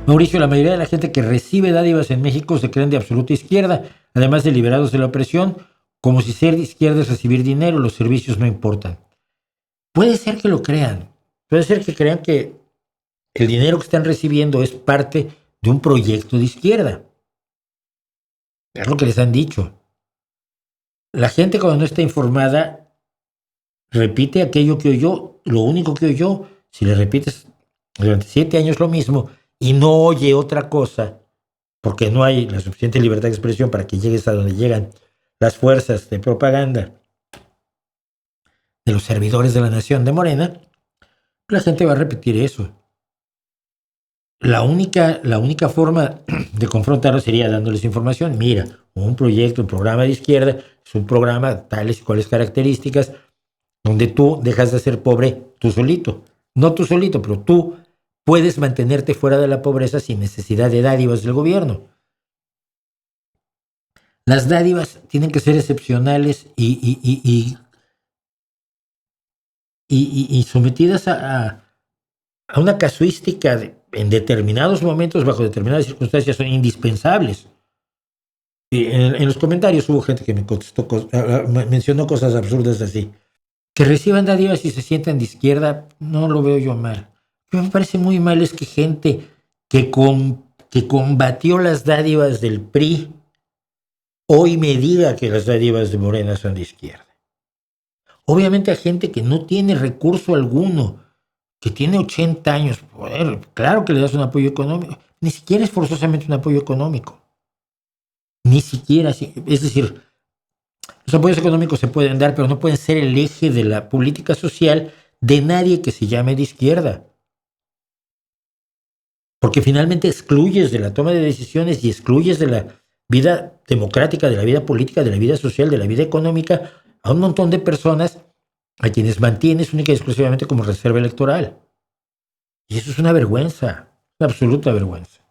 Mauricio, la mayoría de la gente que recibe dádivas en México se creen de absoluta izquierda, además de liberados de la opresión, como si ser de izquierda es recibir dinero, los servicios no importan. Puede ser que lo crean, puede ser que crean que el dinero que están recibiendo es parte de un proyecto de izquierda. Es lo que les han dicho. La gente cuando no está informada repite aquello que oyó, lo único que oyó. Si le repites durante 7 años lo mismo y no oye otra cosa, porque no hay la suficiente libertad de expresión para que llegues a donde llegan las fuerzas de propaganda de los servidores de la nación de Morena, la gente va a repetir eso. La única forma de confrontarlo sería dándoles información. Mira, un proyecto, un programa de izquierda, es un programa tales y cuales características, donde tú dejas de ser pobre tú solito. No tú solito, pero tú puedes mantenerte fuera de la pobreza sin necesidad de dádivas del gobierno. Las dádivas tienen que ser excepcionales y sometidas a una casuística en determinados momentos, bajo determinadas circunstancias, son indispensables. Y en los comentarios hubo gente que me contestó, mencionó cosas absurdas así. Que reciban dádivas y se sientan de izquierda, no lo veo yo mal. Lo que me parece muy mal es que gente que combatió las dádivas del PRI hoy me diga que las dádivas de Morena son de izquierda. Obviamente hay gente que no tiene recurso alguno, que tiene 80 años, bueno, claro que le das un apoyo económico, ni siquiera es forzosamente un apoyo económico, ni siquiera, es decir, los apoyos económicos se pueden dar, pero no pueden ser el eje de la política social de nadie que se llame de izquierda, porque finalmente excluyes de la toma de decisiones y excluyes de la vida democrática, de la vida política, de la vida social, de la vida económica, a un montón de personas a quienes mantienes única y exclusivamente como reserva electoral. Y eso es una vergüenza, una absoluta vergüenza.